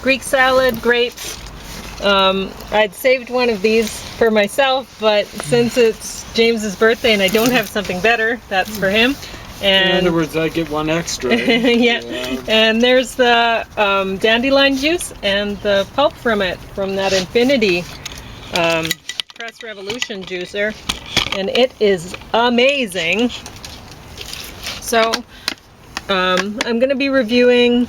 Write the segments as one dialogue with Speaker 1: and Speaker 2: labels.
Speaker 1: Greek salad, grapes. I'd saved one of these for myself, but since it's James's birthday and I don't have something better, that's for him. And
Speaker 2: in other words, I get one extra.
Speaker 1: yeah. And there's the dandelion juice and the pulp from it, from that Infinity Press Revolution juicer, and it is amazing. So I'm going to be reviewing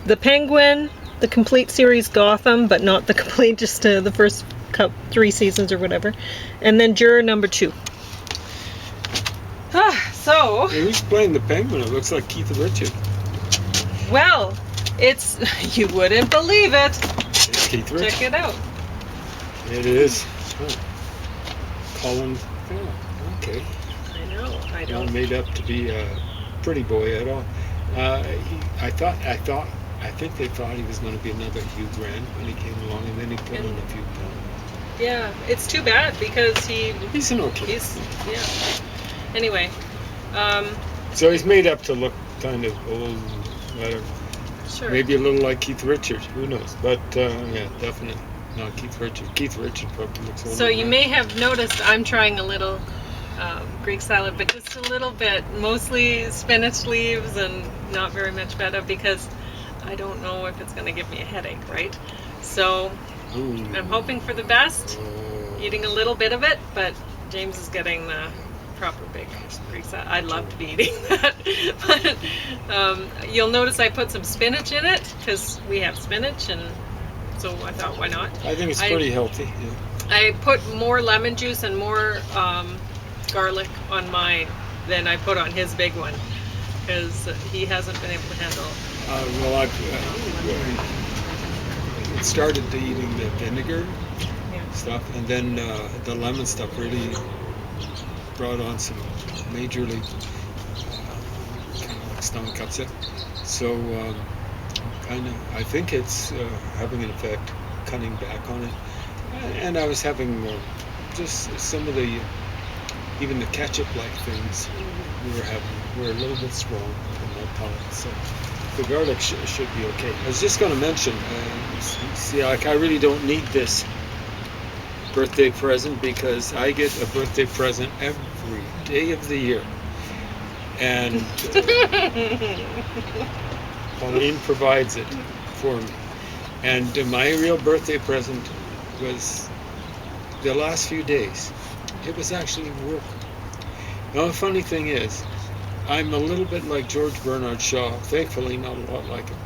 Speaker 1: the Penguin, the complete series Gotham, but not the complete, just the first 3 seasons or whatever, and then Juror number 2. So
Speaker 2: who's playing the Penguin? It looks like Keith Richards.
Speaker 1: Well, it's, you wouldn't believe it.
Speaker 2: It's Keith Richards.
Speaker 1: Check it out.
Speaker 2: It is. Oh. Colin. Oh, okay.
Speaker 1: I know. I don't.
Speaker 2: Not made up to be a pretty boy at all. I think they thought he was going to be another Hugh Grant when he came along, and then he put on a few pounds.
Speaker 1: Yeah, it's too bad because
Speaker 2: he's an okay.
Speaker 1: Yeah. Anyway.
Speaker 2: So he's made up to look kind of old, whatever.
Speaker 1: Sure.
Speaker 2: Maybe a little like Keith Richards. Who knows? But yeah, definitely not Keith Richards. Keith Richards probably looks older.
Speaker 1: So you may have noticed I'm trying a little Greek salad, but just a little bit, mostly spinach leaves and not very much feta because I don't know if it's going to give me a headache, right? So I'm hoping for the best, eating a little bit of it, but James is getting the proper big Greek salad. I'd love to be eating that, but you'll notice I put some spinach in it because we have spinach, and so I thought, why not?
Speaker 2: I think it's pretty healthy. Yeah.
Speaker 1: I put more lemon juice and more garlic on mine than I put on his big one because he hasn't been able to handle.
Speaker 2: Well, I started eating the vinegar stuff, and then the lemon stuff really brought on some majorly kind of like stomach upset. So I think it's having an effect, cutting back on it. And I was having just some of the, even the ketchup-like things were a little bit strong in my palate. So the garlic should be okay. I was just going to mention, see, like I really don't need this birthday present because I get a birthday present every day of the year. And Pauline provides it for me. And my real birthday present was the last few days. It was actually work. Now the funny thing is, I'm a little bit like George Bernard Shaw, thankfully not a lot like him.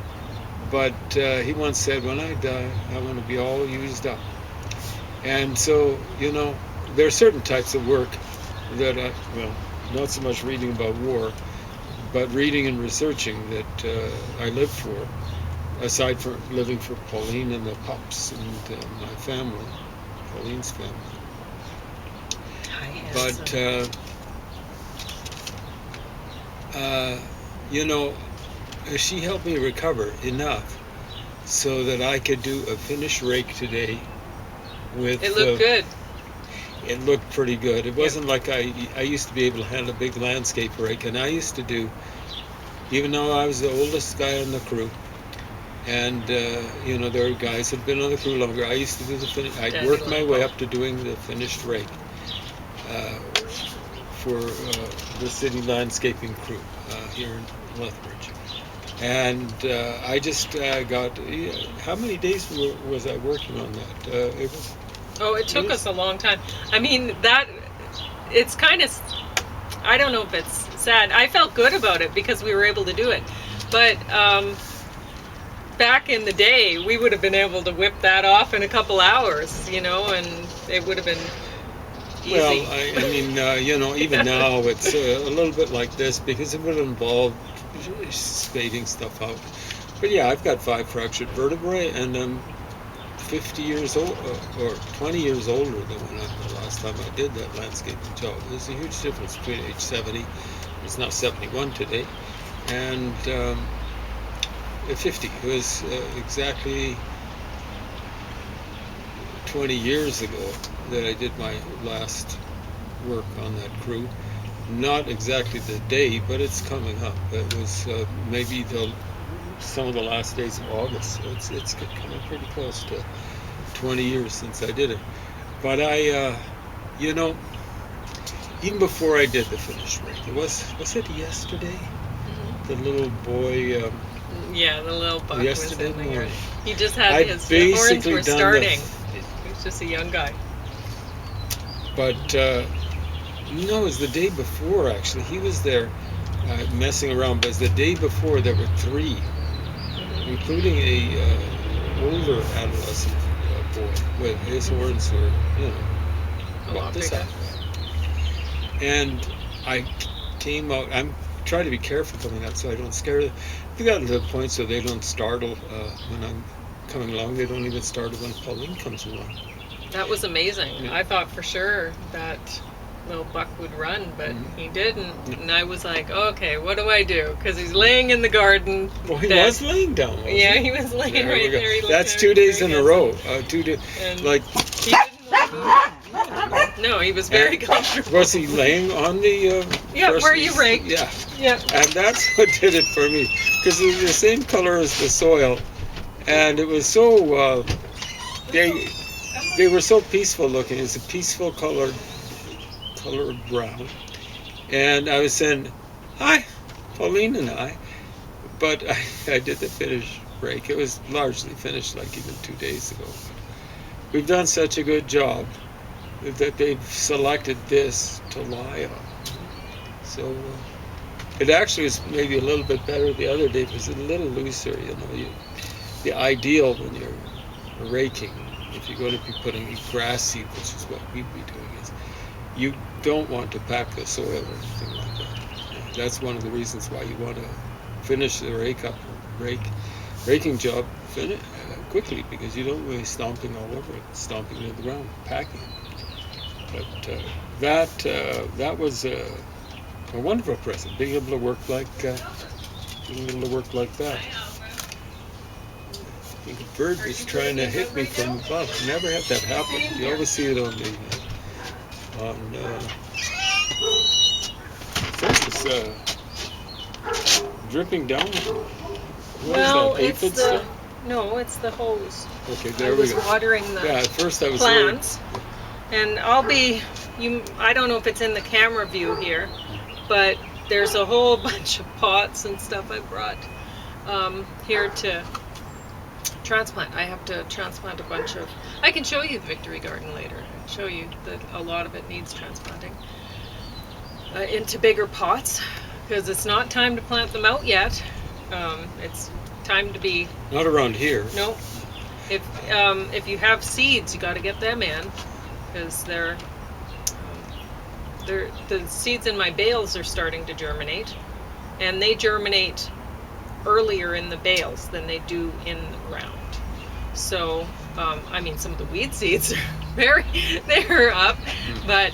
Speaker 2: But he once said, when I die, I want to be all used up. And so, you know, there are certain types of work that not so much reading about war, but reading and researching that I live for, aside from living for Pauline and the pups and my family, Pauline's family. But, you know, she helped me recover enough so that I could do a finished rake today. With,
Speaker 1: it looked good.
Speaker 2: It looked pretty good. It wasn't like I used to be able to handle a big landscape rake, and I used to do, even though I was the oldest guy on the crew, and you know, there were guys who'd been on the crew longer. I used to do I'd work my way up to doing the finished rake for the city landscaping crew here in Lethbridge. And I just got, how many days was I working on that?
Speaker 1: It took us a long time. I mean, it's kind of, I don't know if it's sad. I felt good about it because we were able to do it. But back in the day, we would have been able to whip that off in a couple hours, you know, and it would have been easy.
Speaker 2: Well, I mean, you know, even now it's a little bit like this because it would involve spading stuff out. But yeah, I've got 5 fractured vertebrae, and I'm 50 years old, or 20 years older than when the last time I did that landscaping job. There's a huge difference between age 70, it's now 71 today, and 50. It was exactly 20 years ago that I did my last work on that crew. Not exactly the day, but it's coming up. It was maybe the some of the last days of August, so it's coming pretty close to 20 years since I did it. But you know, even before I did the finish rake, was it yesterday?
Speaker 1: Mhm.
Speaker 2: The little boy.
Speaker 1: Yeah, the little buck was
Speaker 2: Yesterday
Speaker 1: in the yard.
Speaker 2: morning.
Speaker 1: He just had
Speaker 2: I'd
Speaker 1: his horns
Speaker 2: basically
Speaker 1: were
Speaker 2: done
Speaker 1: starting. He was just a young guy.
Speaker 2: But no, it was the day before actually. He was there messing around, but it was the day before there were three,
Speaker 1: Mhm.
Speaker 2: including a older adolescent boy with his horns were, you know,
Speaker 1: A
Speaker 2: about
Speaker 1: lot
Speaker 2: this
Speaker 1: bigger.
Speaker 2: high. And I came out. I'm trying to be careful coming out so I don't scare them. We got to the point so they don't startle when I'm coming along. They don't even startle when Pauline comes along.
Speaker 1: That was amazing.
Speaker 2: Yeah.
Speaker 1: I thought for sure that little buck would run, but he didn't. And I was like, okay, what do I do? Because he's laying in the garden.
Speaker 2: Well, he
Speaker 1: dead.
Speaker 2: was laying down. Wasn't
Speaker 1: Yeah,
Speaker 2: he?
Speaker 1: he was laying
Speaker 2: There we
Speaker 1: right
Speaker 2: go.
Speaker 1: there. He looked
Speaker 2: That's
Speaker 1: very
Speaker 2: 2 days in a row.
Speaker 1: handsome.
Speaker 2: 2 days.
Speaker 1: And
Speaker 2: Like,
Speaker 1: he didn't want to move. No, he was very comfortable.
Speaker 2: was he laying on the?
Speaker 1: Yeah,
Speaker 2: first
Speaker 1: where you
Speaker 2: piece?
Speaker 1: raked.
Speaker 2: Yeah,
Speaker 1: Yeah.
Speaker 2: and that's what did it for me because it was the same color as the soil, and it was so. They were so peaceful looking. It's a peaceful colored brown, and I was saying, "Hi, Pauline and I," but I did the finish break. It was largely finished like even 2 days ago. We've done such a good job that they've selected this to lie on. So it actually was maybe a little bit better the other day. It was a little looser, you know. The ideal when you're raking, if you're going to be putting grass seed, which is what we'd be doing, is you don't want to pack the soil or anything like that. That's one of the reasons why you want to finish the raking job quickly, because you don't really stomping all over it, stomping into the ground, packing. But that was a wonderful present, being able to work like that. I think a bird was trying to hit me from above. Never had that happen. You always see it on the it's dripping down. What
Speaker 1: Well,
Speaker 2: is that?
Speaker 1: it's
Speaker 2: Aphid
Speaker 1: the
Speaker 2: stuff?
Speaker 1: no, it's the hose.
Speaker 2: Okay,
Speaker 1: I
Speaker 2: there we
Speaker 1: was
Speaker 2: go.
Speaker 1: watering the
Speaker 2: Yeah, at first I was
Speaker 1: plants, and I don't know if it's in the camera view here, but there's a whole bunch of pots and stuff I brought here to transplant. I have to transplant a bunch of. I can show you the Victory Garden later. And show you that a lot of it needs transplanting into bigger pots, because it's not time to plant them out yet. It's time to be.
Speaker 2: not around here.
Speaker 1: No. If you have seeds, you got to get them in, because the seeds in my bales are starting to germinate, and they germinate earlier in the bales than they do in the ground. So, I mean, some of the weed seeds are they're up, but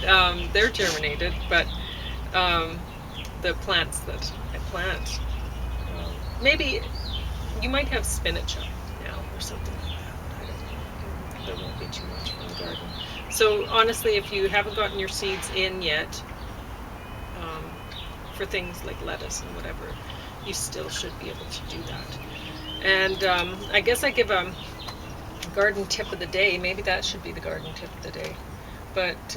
Speaker 1: they're germinated. But the plants that I plant, maybe you might have spinach up now or something like that. I don't know. There won't be too much from the garden. So honestly, if you haven't gotten your seeds in yet, for things like lettuce and whatever, you still should be able to do that. And I guess I give a garden tip of the day. Maybe that should be the garden tip of the day. But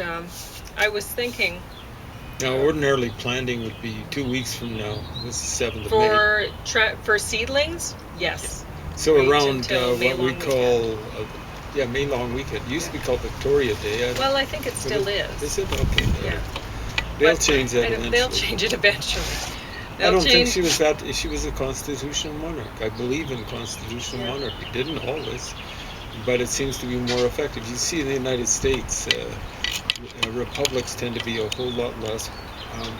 Speaker 1: I was thinking,
Speaker 2: Now, ordinarily planting would be 2 weeks from now. This is 7th of May.
Speaker 1: for seedlings, yes.
Speaker 2: So
Speaker 1: wait
Speaker 2: around
Speaker 1: until May
Speaker 2: what we
Speaker 1: long
Speaker 2: call, May long weekend. It used to be called Victoria Day.
Speaker 1: Well, I think it still is.
Speaker 2: Is it? Okay.
Speaker 1: Yeah.
Speaker 2: They'll
Speaker 1: But
Speaker 2: change that eventually.
Speaker 1: They'll change it eventually.
Speaker 2: I don't think she was that. She was a constitutional monarch. I believe in constitutional monarchy. Didn't always, but it seems to be more effective. You see, in the United States, republics tend to be a whole lot less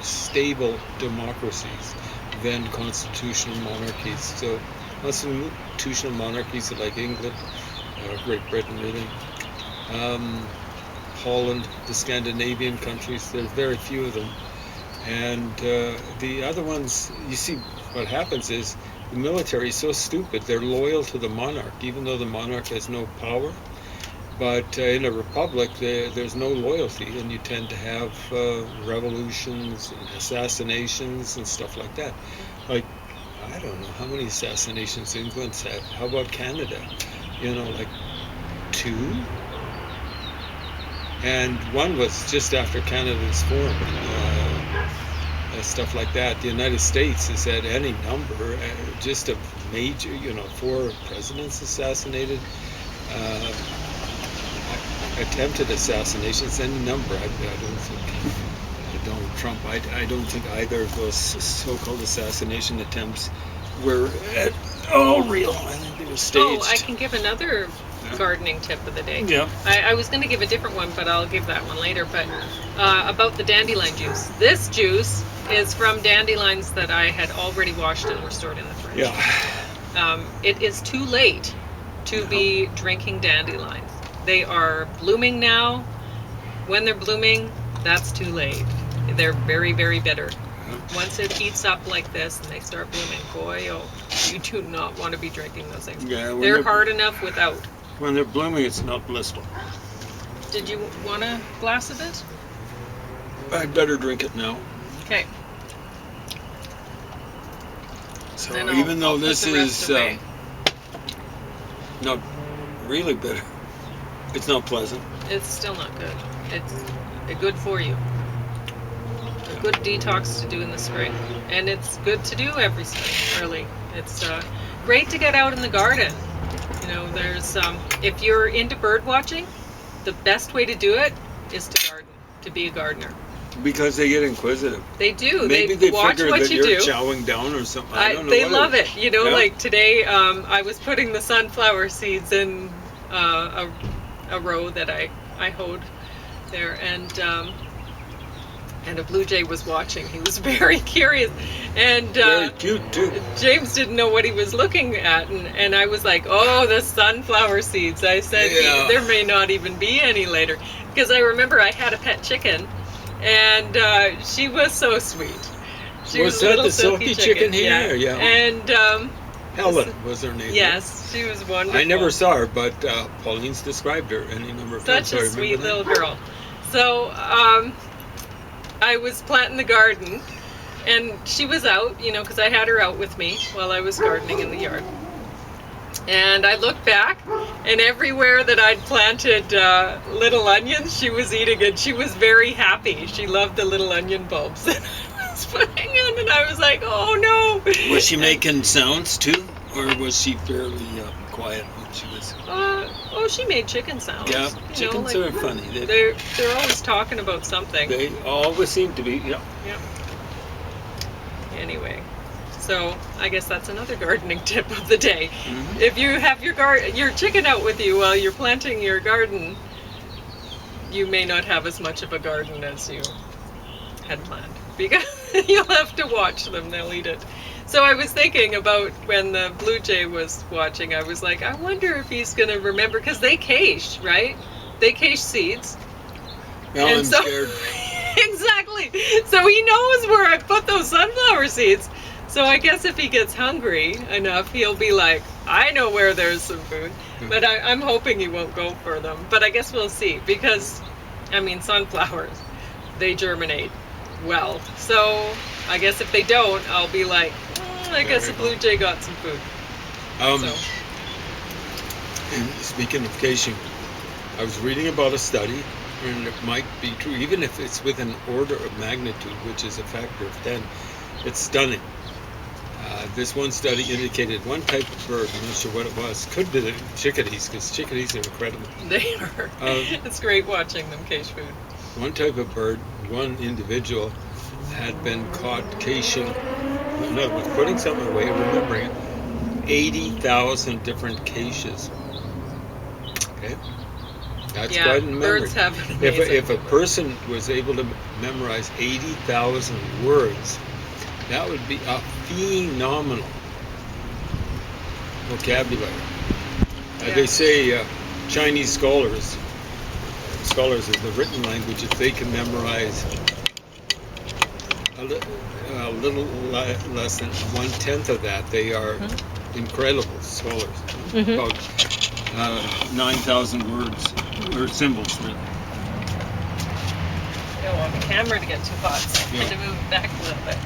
Speaker 2: stable democracies than constitutional monarchies. So, constitutional monarchies are like England, Great Britain, really. Holland, the Scandinavian countries. There's very few of them. And the other ones, you see, what happens is the military is so stupid. They're loyal to the monarch, even though the monarch has no power. But in a republic, there's no loyalty, and you tend to have revolutions and assassinations and stuff like that. Like, I I don't know how many assassinations England's had. How about Canada? Like 2. And one was just after Canada's formed. Stuff like that. The United States has had any number, just of major, 4 presidents assassinated, attempted assassinations, any number. I don't think Donald Trump, I don't think either of those so-called assassination attempts were at all real. I think they were staged.
Speaker 1: Oh, I can give another gardening tip of the day.
Speaker 2: Yeah.
Speaker 1: I was going to give a different one, but I'll give that one later. But about the dandelion juice. This juice is from dandelions that I had already washed and were stored in the fridge.
Speaker 2: Yeah.
Speaker 1: It is too late to be drinking dandelions. They are blooming now. When they're blooming, that's too late. They're very, very bitter. Once it heats up like this and they start blooming, boy, oh, you do not want to be drinking those things.
Speaker 3: Yeah,
Speaker 1: they're hard enough without.
Speaker 3: When they're blooming, it's not blissful.
Speaker 1: Did you want a glass of it?
Speaker 2: I'd better drink it now.
Speaker 1: Okay.
Speaker 2: So
Speaker 1: Then
Speaker 2: even though
Speaker 1: I'll put
Speaker 2: this
Speaker 1: the rest
Speaker 2: is
Speaker 1: away.
Speaker 2: not really bitter, it's not pleasant.
Speaker 1: It's still not good. It's good for you. A good detox to do in the spring. And it's good to do every spring, really. It's great to get out in the garden. There's if you're into bird watching, the best way to do it is to garden, to be a gardener.
Speaker 2: Because they get inquisitive.
Speaker 1: They do.
Speaker 2: Maybe
Speaker 1: they
Speaker 2: they
Speaker 1: watch
Speaker 2: figure
Speaker 1: what
Speaker 2: that
Speaker 1: you
Speaker 2: you're
Speaker 1: do.
Speaker 2: chowing down or something. I don't know.
Speaker 1: They love it.
Speaker 2: Yeah.
Speaker 1: Like today, I was putting the sunflower seeds in a row that I hoed there, and a blue jay was watching. He was very curious, and
Speaker 2: Very cute too.
Speaker 1: James didn't know what he was looking at, and I was like, oh, the sunflower seeds. I said,
Speaker 2: Yeah.
Speaker 1: there may not even be any later, because I remember I had a pet chicken, and she was so sweet. She
Speaker 2: Was
Speaker 1: a
Speaker 2: that
Speaker 1: little
Speaker 2: the silky chicken here? Yeah.
Speaker 1: And
Speaker 2: Helen was her name.
Speaker 1: yes, she was wonderful.
Speaker 2: I never saw her, but Pauline's described her any number of times.
Speaker 1: Such
Speaker 2: so I
Speaker 1: a sweet
Speaker 2: remember
Speaker 1: little girl. So I was planting the garden, and she was out, because I had her out with me while I was gardening in the yard. And I looked back, and everywhere that I'd planted little onions, she was eating it. She was very happy. She loved the little onion bulbs that I was putting in, and I was like, oh no.
Speaker 2: Was she making sounds too, or was she fairly quiet when she was?
Speaker 1: She made chicken sounds.
Speaker 2: Yeah, chickens are funny.
Speaker 1: They're always talking about something.
Speaker 2: They always seem to be. Yeah.
Speaker 1: Yep. Anyway, so I guess that's another gardening tip of the day.
Speaker 2: Mm-hmm.
Speaker 1: If you have your chicken out with you while you're planting your garden, you may not have as much of a garden as you had planned, because you'll have to watch them. They'll eat it. So I was thinking about when the blue jay was watching, I was like, I wonder if he's going to remember, because they cache, right? They cache seeds.
Speaker 2: Now
Speaker 1: And
Speaker 2: I'm
Speaker 1: so-
Speaker 2: scared.
Speaker 1: Exactly. So he knows where I put those sunflower seeds. So I guess if he gets hungry enough, he'll be like, I know where there's some food. But I'm hoping he won't go for them. But I guess we'll see, because, sunflowers, they germinate well. So I guess if they don't, I'll be like, I guess the blue jay got some food.
Speaker 2: And speaking of caching, I was reading about a study, and it might be true, even if it's with an order of magnitude, which is a factor of 10, it's stunning. This one study indicated one type of bird, I'm not sure what it was, could be the chickadees, because chickadees are incredible.
Speaker 1: They are. It's great watching them cache food.
Speaker 2: One type of bird, one individual, had been caught caching, in other words, putting something away, remembering it, 80,000 different caches. Okay? That's quite a memory.
Speaker 1: Birds have an amazing
Speaker 2: If a person was able to memorize 80,000 words, that would be a phenomenal vocabulary. They say Chinese scholars of the written language, if they can memorize a little less than 1/10 of that, they are incredible scholars. About 9,000 words, or symbols, really.
Speaker 1: I don't want the camera to get too hot, so I'm going to move it back a little bit.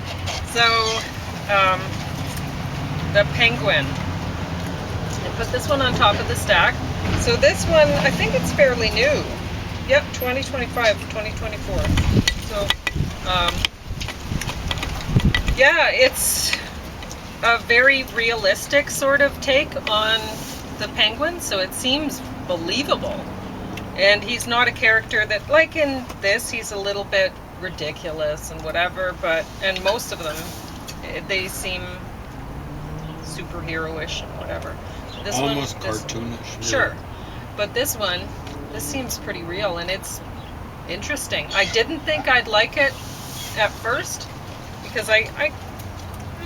Speaker 1: So, the Penguin. I put this one on top of the stack. So this one, I think it's fairly new. Yep, 2025, 2024. So, yeah, it's a very realistic sort of take on the Penguin, so it seems believable. And he's not a character that, like in this, he's a little bit ridiculous and whatever, and most of them, they seem superhero-ish and whatever. This
Speaker 2: almost
Speaker 1: one,
Speaker 2: cartoonish. Really.
Speaker 1: Sure. But this seems pretty real, and it's interesting. I didn't think I'd like it at first, because I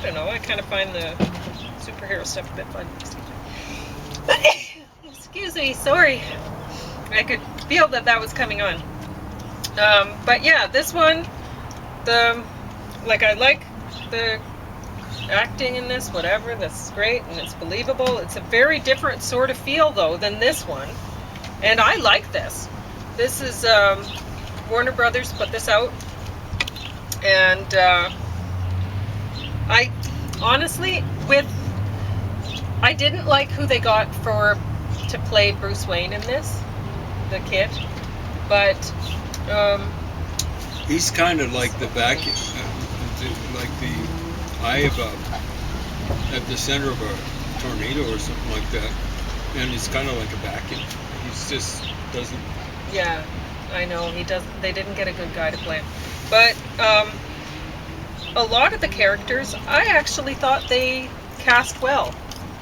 Speaker 1: don't know, I kind of find the superhero stuff a bit fun. Excuse me, sorry. I could feel that was coming on. But yeah, this one, I like the acting in this, whatever, that's great, and it's believable. It's a very different sort of feel, though, than this one. And I like this. This is, Warner Brothers put this out. And I, honestly, I didn't like who they got to play Bruce Wayne in this, the kid. But,
Speaker 2: he's kind of like the vacuum, like the eye at the center of a tornado or something like that, and he's kind of like a vacuum. He's just doesn't.
Speaker 1: Yeah, I know he doesn't. They didn't get a good guy to play him, but a lot of the characters, I actually thought they cast well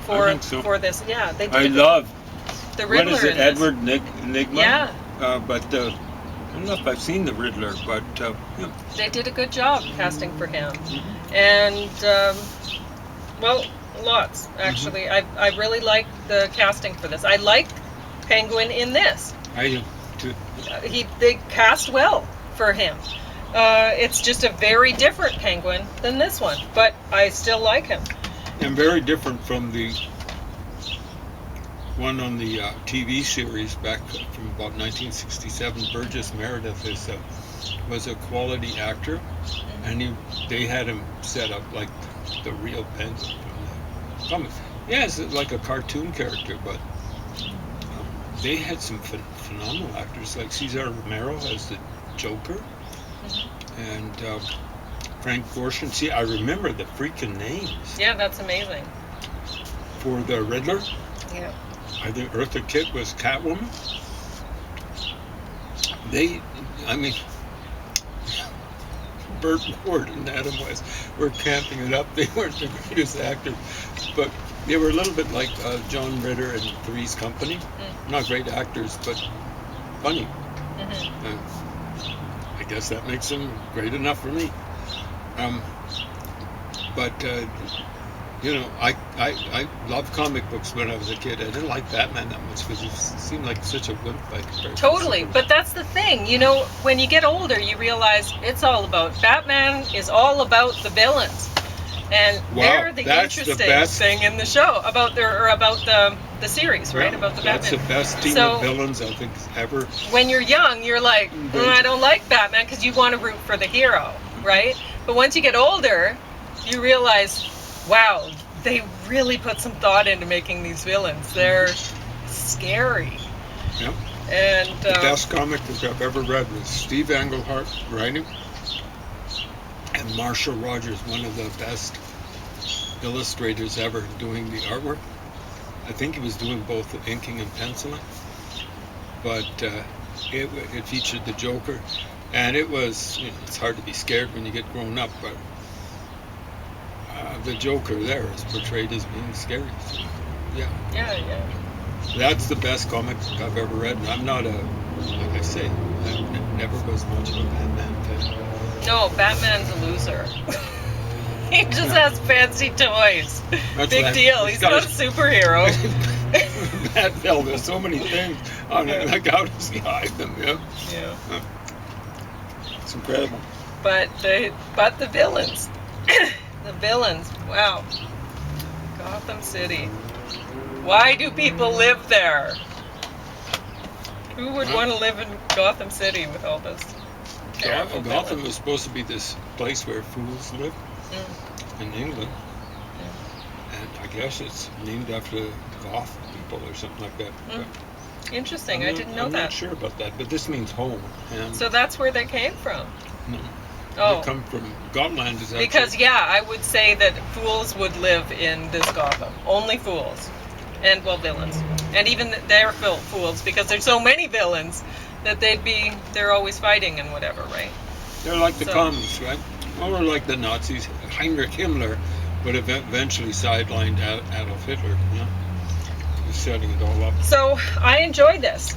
Speaker 1: for this. Yeah, they did.
Speaker 3: I love
Speaker 1: the Riddler.
Speaker 3: What is it, Edward Nygma?
Speaker 1: Yeah.
Speaker 3: But I don't know if I've seen the Riddler, but yeah.
Speaker 1: They did a good job casting for him, and well, lots actually. I really like the casting for this. I like Penguin in this.
Speaker 2: I do too.
Speaker 1: They cast well for him. It's just a very different Penguin than this one, but I still like him.
Speaker 2: And very different from the one on the TV series back from about 1967. Burgess Meredith was a quality actor, and they had him set up like the real Penguin from the comics. Yeah, it's like a cartoon character, but they had some phenomenal actors, like Cesar Romero as the Joker, and Frank Gorshin. See, I remember the freaking names.
Speaker 1: Yeah, that's amazing.
Speaker 2: For the Riddler.
Speaker 1: Yeah.
Speaker 2: I think Eartha Kitt was Catwoman. Burt Ward and Adam West were camping it up. They weren't the greatest actors, but they were a little bit like John Ritter and Three's Company. Not great actors, but funny. I guess that makes them great enough for me. I loved comic books when I was a kid. I didn't like Batman that much because he seemed like such a wimp by comparison.
Speaker 1: Totally, but that's the thing. You know, when you get older, you realize Batman is all about the villains. And they're the interesting thing in the show about the series, right? About the
Speaker 2: Batman. That's the best team of villains I think ever.
Speaker 1: When you're young, you're like, I don't like Batman, because you want to root for the hero, right? But once you get older, you realize, wow, they really put some thought into making these villains. They're scary.
Speaker 2: Yep.
Speaker 1: And
Speaker 2: the best comic book I've ever read was Steve Englehart writing, and Marshall Rogers, one of the best illustrators ever, doing the artwork. I think he was doing both the inking and penciling, but it featured the Joker, and it was, it's hard to be scared when you get grown up, but the Joker there is portrayed as being scary. So,
Speaker 1: yeah.
Speaker 2: That's the best comic book I've ever read, and I'm not like I say, I never was much of a Batman fan.
Speaker 1: No, Batman's a loser. He just has fancy toys. Big deal. He's not a superhero.
Speaker 2: Batman, there's so many things on it, like how does he hide them?
Speaker 1: Yeah.
Speaker 2: It's incredible.
Speaker 1: But the villains. The villains, wow. Gotham City. Why do people live there? Who would want to live in Gotham City with all this?
Speaker 2: Gotham was supposed to be this place where fools live in England. And guess it's named after Gotham people or something like that.
Speaker 1: Mm.
Speaker 2: But
Speaker 1: Interesting. I didn't know
Speaker 2: I'm
Speaker 1: that.
Speaker 2: not sure about that, but this means home. And
Speaker 1: So that's where they came from.
Speaker 2: no,
Speaker 1: Oh.
Speaker 2: they come from Gotland. Is actually,
Speaker 1: Because yeah, I would say that fools would live in this Gotham. Only fools, and well, villains, and even they're fools because there's so many villains that they're always fighting and whatever, right?
Speaker 2: they're like the
Speaker 1: So-
Speaker 2: communists, right? Or like the Nazis. Heinrich Himmler, but eventually sidelined Adolf Hitler. He was setting it all up.
Speaker 1: So I enjoyed this,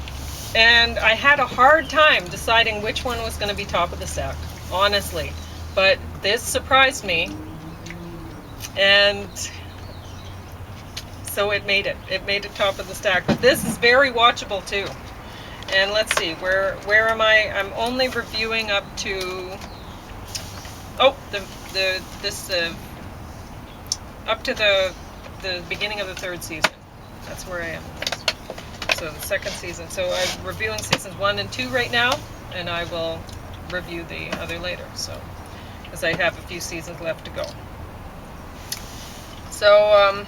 Speaker 1: and I had a hard time deciding which one was going to be top of the stack, honestly. But this surprised me, and so it made it. It made it top of the stack. But this is very watchable too. And let's see, where am I? I'm only reviewing up to up to the beginning of the third season. That's where I am. So the second season. So I'm reviewing seasons 1 and 2 right now, and I will review the other later. So, because I have a few seasons left to go. So,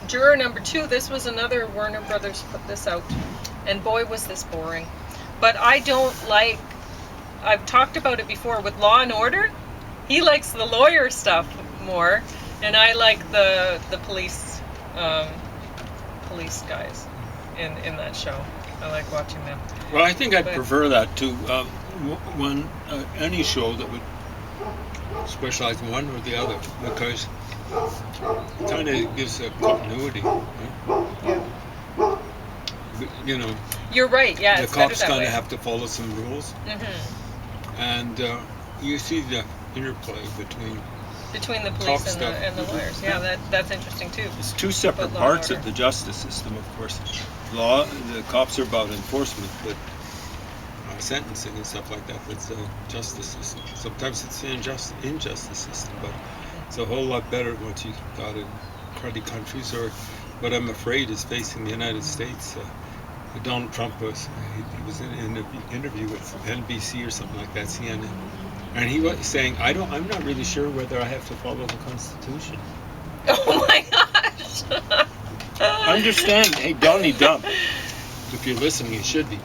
Speaker 1: Juror number 2. This was another Warner Brothers put this out, and boy was this boring. But I don't like. I've talked about it before with Law and Order. He likes the lawyer stuff more, and I like the police guys in that show. I like watching them.
Speaker 3: Well, I think I'd
Speaker 1: But-
Speaker 3: prefer that to one any show that would.
Speaker 2: Specialize in one or the other because it kind of gives a continuity. Right? You know,
Speaker 1: You're right. Yeah,
Speaker 2: the
Speaker 1: it's better
Speaker 2: cops
Speaker 1: that
Speaker 2: kind
Speaker 1: way.
Speaker 2: of have to follow some rules, and you see the interplay between.
Speaker 1: Between the
Speaker 2: Cop
Speaker 1: police and
Speaker 2: stuff.
Speaker 1: the lawyers. Yeah, that's interesting too.
Speaker 3: It's two separate
Speaker 1: But Law and
Speaker 3: parts of
Speaker 1: Order.
Speaker 3: the justice system, of course. Law, the cops are about enforcement, but
Speaker 2: Sentencing and stuff like that. That's the justice system. Sometimes it's the injustice system, but it's a whole lot better once you got in cruddy countries. Or what I'm afraid is facing the United States. Donald Trump was in an interview with NBC or something like that, CNN, and he was saying, I'm not really sure whether I have to follow the Constitution.
Speaker 1: Oh my gosh!
Speaker 3: understand, hey, Donnie Dump.
Speaker 2: If you're listening, you should be.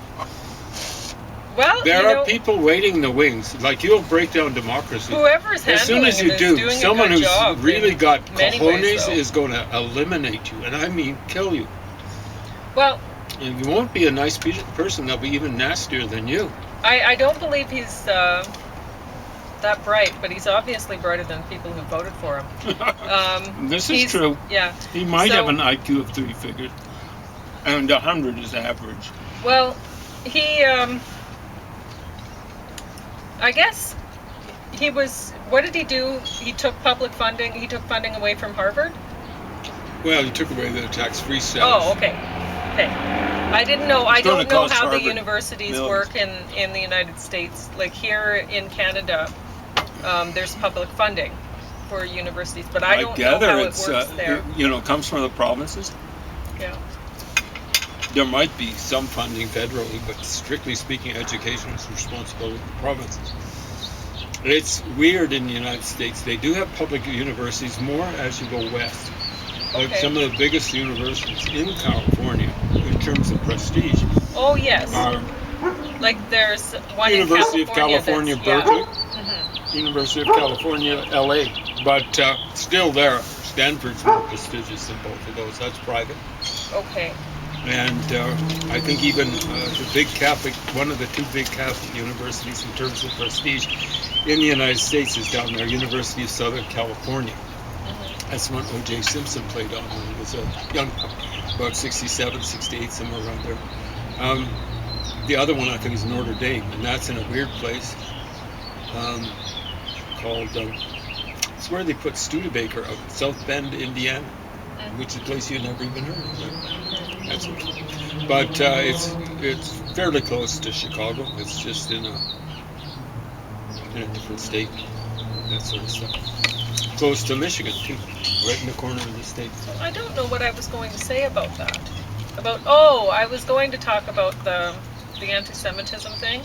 Speaker 1: Well,
Speaker 2: There
Speaker 1: you
Speaker 2: are
Speaker 1: know,
Speaker 2: people waiting in the wings. Like, you'll break down democracy.
Speaker 1: whoever's
Speaker 2: As soon
Speaker 1: handling
Speaker 2: as you
Speaker 1: it is
Speaker 2: do,
Speaker 1: doing
Speaker 2: someone
Speaker 1: a good
Speaker 2: who's
Speaker 1: job
Speaker 2: really
Speaker 1: in
Speaker 2: got
Speaker 1: many ways,
Speaker 2: cojones
Speaker 1: though.
Speaker 2: is going to eliminate you, and I mean kill you.
Speaker 1: Well,
Speaker 2: And you won't be a nice person; they'll be even nastier than you.
Speaker 1: I don't believe he's that bright, but he's obviously brighter than people who voted for him.
Speaker 3: This is
Speaker 1: He's-
Speaker 3: true.
Speaker 1: Yeah.
Speaker 3: He might
Speaker 1: So-
Speaker 3: have an IQ of 3 figures, and 100 is average.
Speaker 1: Well, he, I guess he was, what did he do? He took public funding, he took funding away from Harvard?
Speaker 2: Well, you took away the tax-free status.
Speaker 1: Oh, okay. Okay. I didn't know, I
Speaker 3: It's gonna
Speaker 1: don't know
Speaker 3: cost
Speaker 1: how the
Speaker 3: Harvard
Speaker 1: universities
Speaker 3: millions.
Speaker 1: work in the United States. Like here in Canada, there's public funding for universities, but I don't know
Speaker 3: gather
Speaker 1: how it
Speaker 3: it's
Speaker 1: works there.
Speaker 3: comes from the provinces.
Speaker 1: Yeah.
Speaker 3: There might be
Speaker 2: Some funding federally, but strictly speaking, education is the responsibility of the provinces. It's weird in the United States. They do have public universities more as you go west. Like
Speaker 1: Okay.
Speaker 2: some of the biggest universities in California, in terms of prestige,
Speaker 1: Oh, yes.
Speaker 2: are
Speaker 1: Like there's one
Speaker 2: University
Speaker 1: in
Speaker 2: of California,
Speaker 1: that's-
Speaker 2: Berkeley,
Speaker 1: Mhm.
Speaker 2: University of California, LA. But still there, Stanford's more prestigious than both of those. That's private.
Speaker 1: Okay.
Speaker 2: And I think even the big Catholic, one of the two big Catholic universities in terms of prestige in the United States is down there, University of Southern California. That's one O.J. Simpson played on when he was a young, about 67, 68, somewhere around there. The other one I think is Notre Dame, and that's in a weird place called, it's where they put Studebaker out, South Bend, Indiana, which is a place you never even heard of. Right? That's okay. But it's fairly close to Chicago. It's just in a different state, that sort of stuff. Close to Michigan too, right in the corner of the state.
Speaker 1: So I don't know what I was going to say about that. I was going to talk about the anti-Semitism thing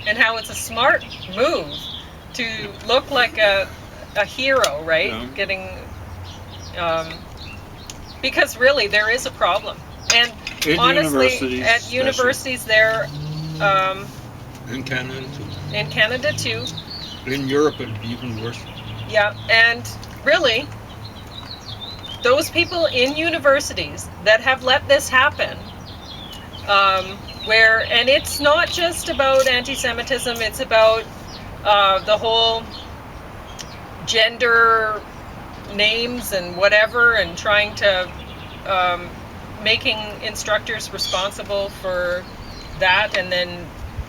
Speaker 1: and how it's a smart move to look like a hero, right?
Speaker 3: Yeah.
Speaker 1: Getting Because really there is a problem. And
Speaker 3: In
Speaker 1: honestly,
Speaker 3: universities
Speaker 1: at
Speaker 3: especially.
Speaker 1: universities there,
Speaker 2: In Canada too.
Speaker 1: in Canada too,
Speaker 2: In Europe, it'd be even worse.
Speaker 1: yeah, and really, those people in universities that have let this happen, and it's not just about anti-Semitism, it's about the whole gender names and whatever, and trying to making instructors responsible for that, and then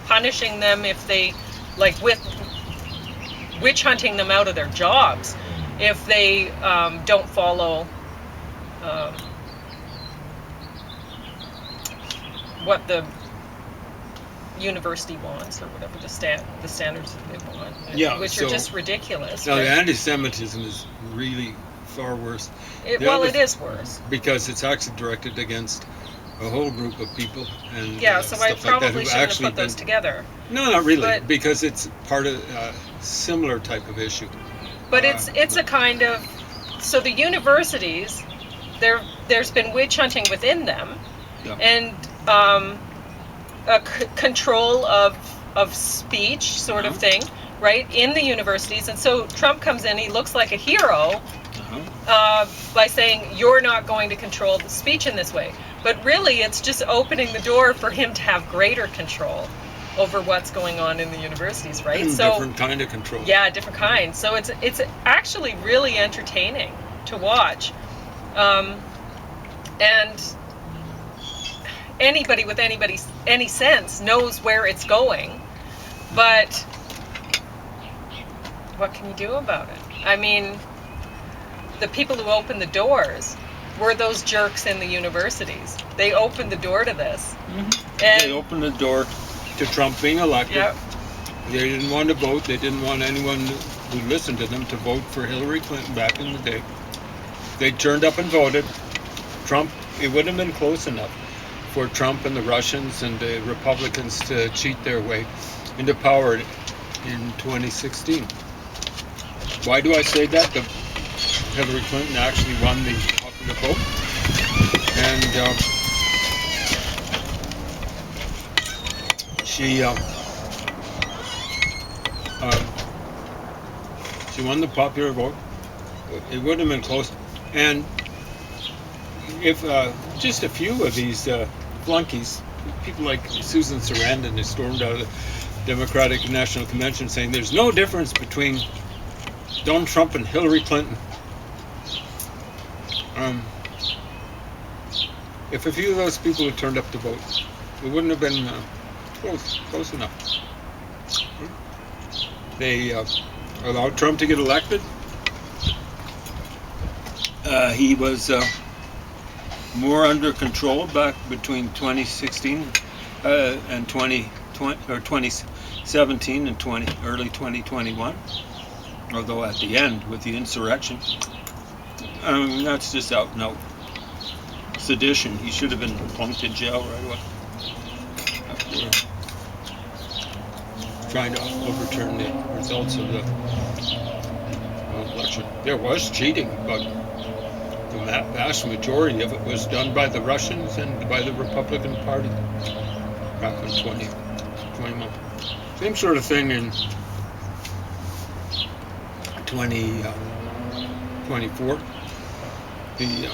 Speaker 1: punishing them if they, like, with witch hunting them out of their jobs if they don't follow what the university wants, or whatever the standards that they want,
Speaker 2: Yeah,
Speaker 1: which
Speaker 2: so-
Speaker 1: are just ridiculous.
Speaker 2: Now,
Speaker 1: right?
Speaker 2: the anti-Semitism is really far worse
Speaker 1: It
Speaker 2: other-
Speaker 1: is worse.
Speaker 2: because it's actually directed against a whole group of people, and
Speaker 1: Yeah, so I
Speaker 2: stuff like that
Speaker 1: probably
Speaker 2: who've
Speaker 1: shouldn't have
Speaker 2: actually
Speaker 1: put those
Speaker 2: been.
Speaker 1: together.
Speaker 2: No, not really,
Speaker 1: But-
Speaker 2: because it's part of a similar type of issue.
Speaker 1: But it's a kind of, so the universities, there's been witch hunting within them,
Speaker 3: Yeah.
Speaker 1: and a control of speech sort of thing, right, in the universities. And so Trump comes in, he looks like a hero by saying, you're not going to control the speech in this way. But really, it's just opening the door for him to have greater control over what's going on in the universities, right?
Speaker 2: And
Speaker 1: So
Speaker 2: different kind of control.
Speaker 1: yeah, different kinds. So it's actually really entertaining to watch, and anybody with any sense knows where it's going, but what can you do about it? I mean, the people who opened the doors were those jerks in the universities. They opened the door to this, and
Speaker 3: They opened the door.
Speaker 2: To Trump being elected.
Speaker 1: yeah,
Speaker 2: They didn't want to vote. They didn't want anyone who listened to them to vote for Hillary Clinton back in the day. They turned up and voted. Trump, it wouldn't have been close enough for Trump and the Russians and the Republicans to cheat their way into power in 2016. Why do I say that? Hillary Clinton actually won the popular vote. And she won the popular vote. It wouldn't have been close. And if just a few of these flunkies, people like Susan Sarandon, who stormed out of the Democratic National Convention saying there's no difference between Donald Trump and Hillary Clinton. If a few of those people had turned up to vote, it wouldn't have been close enough. They allowed Trump to get elected.
Speaker 3: He was more under control back between 2016 and 2020, or 2017 and early 2021. Although at the end with the insurrection, that's just out and out sedition. He should have been plunked in jail right away.
Speaker 2: Trying to overturn the results of the election. There was cheating, but the vast majority of it was done by the Russians and by the Republican Party back in 2021. Same sort of thing in 2024. The